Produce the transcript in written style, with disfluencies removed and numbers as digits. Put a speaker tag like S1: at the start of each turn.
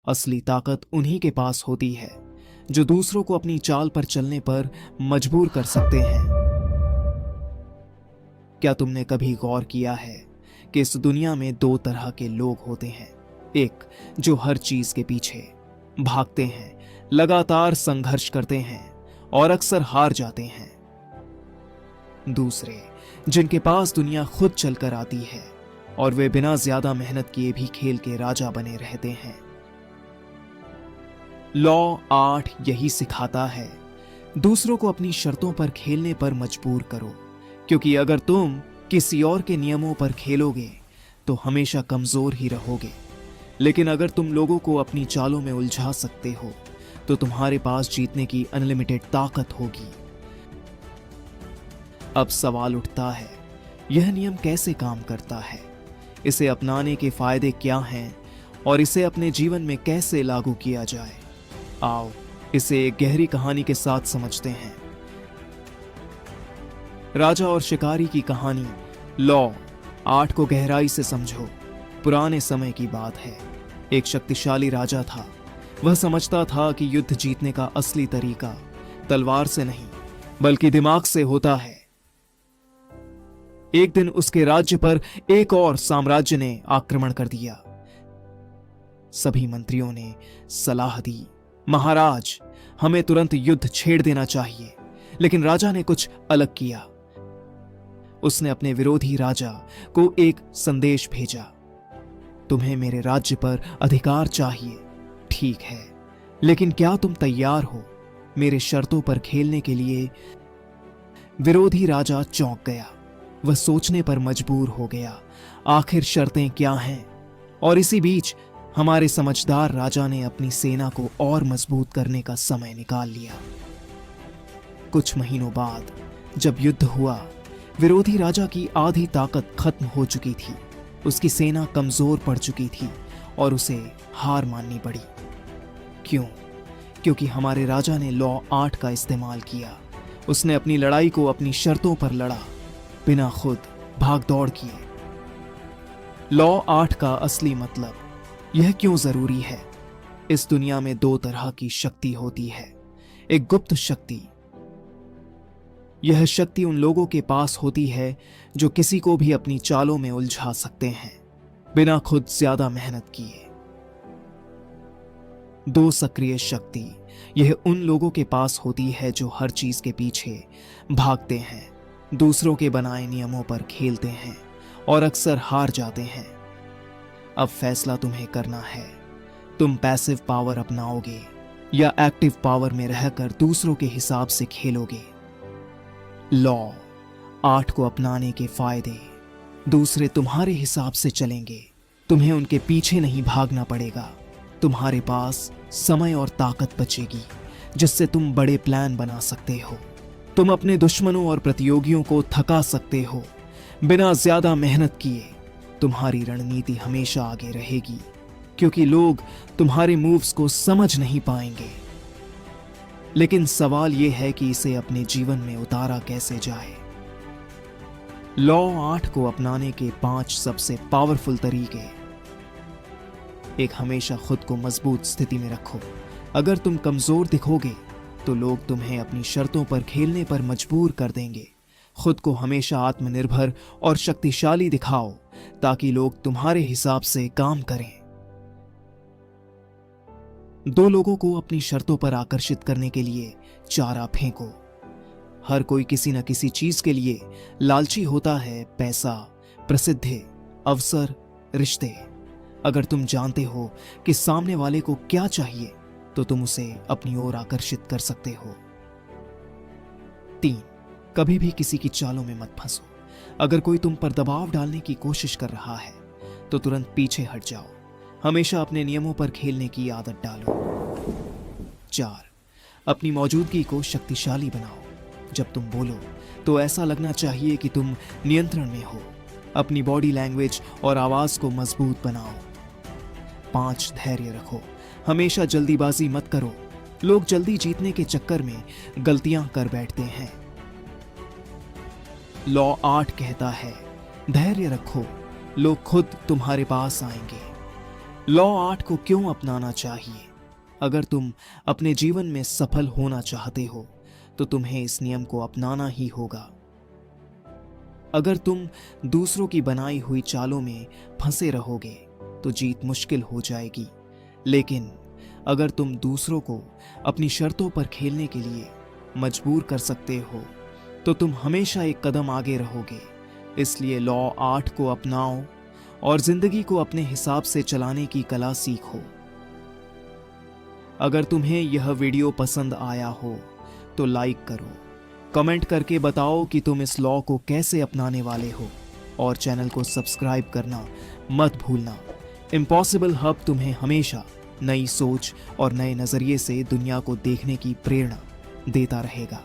S1: असली ताकत उन्हीं के पास होती है जो दूसरों को अपनी चाल पर चलने पर मजबूर कर सकते हैं। क्या तुमने कभी गौर किया है कि इस दुनिया में दो तरह के लोग होते हैं? एक जो हर चीज के पीछे भागते हैं, लगातार संघर्ष करते हैं और अक्सर हार जाते हैं। दूसरे जिनके पास दुनिया खुद चलकर आती है और वे बिना ज्यादा मेहनत किए भी खेल के राजा बने रहते हैं। लॉ 8 यही सिखाता है, दूसरों को अपनी शर्तों पर खेलने पर मजबूर करो, क्योंकि अगर तुम किसी और के नियमों पर खेलोगे तो हमेशा कमजोर ही रहोगे। लेकिन अगर तुम लोगों को अपनी चालों में उलझा सकते हो तो तुम्हारे पास जीतने की अनलिमिटेड ताकत होगी। अब सवाल उठता है, यह नियम कैसे काम करता है, इसे अपनाने के फायदे क्या हैं और इसे अपने जीवन में कैसे लागू किया जाए। आओ इसे एक गहरी कहानी के साथ समझते हैं। राजा और शिकारी की कहानी लॉ 8 को गहराई से समझो। पुराने समय की बात है। एक शक्तिशाली राजा था। वह समझता था कि युद्ध जीतने का असली तरीका तलवार से नहीं बल्कि दिमाग से होता है। एक दिन उसके राज्य पर एक और साम्राज्य ने आक्रमण कर दिया। सभी मंत्रियों ने सलाह दी, महाराज हमें तुरंत युद्ध छेड़ देना चाहिए। लेकिन राजा ने कुछ अलग किया। उसने अपने विरोधी राजा को एक संदेश भेजा, तुम्हें मेरे राज्य पर अधिकार चाहिए, ठीक है, लेकिन क्या तुम तैयार हो मेरे शर्तों पर खेलने के लिए? विरोधी राजा चौंक गया। वह सोचने पर मजबूर हो गया, आखिर शर्तें क्या हैं? और इसी बीच हमारे समझदार राजा ने अपनी सेना को और मजबूत करने का समय निकाल लिया। कुछ महीनों बाद जब युद्ध हुआ, विरोधी राजा की आधी ताकत खत्म हो चुकी थी। उसकी सेना कमजोर पड़ चुकी थी और उसे हार माननी पड़ी। क्यों? क्योंकि हमारे राजा ने लॉ 8 का इस्तेमाल किया। उसने अपनी लड़ाई को अपनी शर्तों पर लड़ा, बिना खुद भाग दौड़ किए। लॉ 8 का असली मतलब यह क्यों जरूरी है? इस दुनिया में दो तरह की शक्ति होती है। एक गुप्त शक्ति। यह शक्ति उन लोगों के पास होती है जो किसी को भी अपनी चालों में उलझा सकते हैं, बिना खुद ज्यादा मेहनत किए। दो सक्रिय शक्ति। यह उन लोगों के पास होती है जो हर चीज के पीछे भागते हैं, दूसरों के बनाए नियमों पर खेलते हैं और अक्सर हार जाते हैं। अब फैसला तुम्हें करना है, तुम पैसिव पावर अपनाओगे या एक्टिव पावर में रहकर दूसरों के हिसाब से खेलोगे। लॉ 8 को अपनाने के फायदे। दूसरे तुम्हारे हिसाब से चलेंगे, तुम्हें उनके पीछे नहीं भागना पड़ेगा। तुम्हारे पास समय और ताकत बचेगी जिससे तुम बड़े प्लान बना सकते हो। तुम अपने दुश्मनों और प्रतियोगियों को थका सकते हो बिना ज्यादा मेहनत किए। तुम्हारी रणनीति हमेशा आगे रहेगी क्योंकि लोग तुम्हारे मूव्स को समझ नहीं पाएंगे। लेकिन सवाल यह है कि इसे अपने जीवन में उतारा कैसे जाए। लॉ 8 को अपनाने के 5 सबसे पावरफुल तरीके। एक, हमेशा खुद को मजबूत स्थिति में रखो। अगर तुम कमजोर दिखोगे तो लोग तुम्हें अपनी शर्तों पर खेलने पर मजबूर कर देंगे। खुद को हमेशा आत्मनिर्भर और शक्तिशाली दिखाओ ताकि लोग तुम्हारे हिसाब से काम करें। दो लोगों को अपनी शर्तों पर आकर्षित करने के लिए चारा फेंको। हर कोई किसी न किसी चीज के लिए लालची होता है, पैसा, प्रसिद्धि, अवसर, रिश्ते। अगर तुम जानते हो कि सामने वाले को क्या चाहिए तो तुम उसे अपनी ओर आकर्षित कर सकते हो। 3, कभी भी किसी की चालों में मत फंसो। अगर कोई तुम पर दबाव डालने की कोशिश कर रहा है तो तुरंत पीछे हट जाओ। हमेशा अपने नियमों पर खेलने की आदत डालो। 4, अपनी मौजूदगी को शक्तिशाली बनाओ। जब तुम बोलो तो ऐसा लगना चाहिए कि तुम नियंत्रण में हो। अपनी बॉडी लैंग्वेज और आवाज को मजबूत बनाओ। 5, धैर्य रखो। हमेशा जल्दीबाजी मत करो। लोग जल्दी जीतने के चक्कर में गलतियां कर बैठते हैं। लॉ 8 कहता है, धैर्य रखो, लोग खुद तुम्हारे पास आएंगे। लॉ 8 को क्यों अपनाना चाहिए? अगर तुम अपने जीवन में सफल होना चाहते हो तो तुम्हें इस नियम को अपनाना ही होगा। अगर तुम दूसरों की बनाई हुई चालों में फंसे रहोगे तो जीत मुश्किल हो जाएगी, लेकिन अगर तुम दूसरों को अपनी शर्तों पर खेलने के लिए मजबूर कर सकते हो तो तुम हमेशा एक कदम आगे रहोगे। इसलिए लॉ 8 को अपनाओ और जिंदगी को अपने हिसाब से चलाने की कला सीखो। अगर तुम्हें यह वीडियो पसंद आया हो तो लाइक करो, कमेंट करके बताओ कि तुम इस लॉ को कैसे अपनाने वाले हो, और चैनल को सब्सक्राइब करना मत भूलना। इम्पॉसिबल हब तुम्हें हमेशा नई सोच और नए नजरिए से दुनिया को देखने की प्रेरणा देता रहेगा।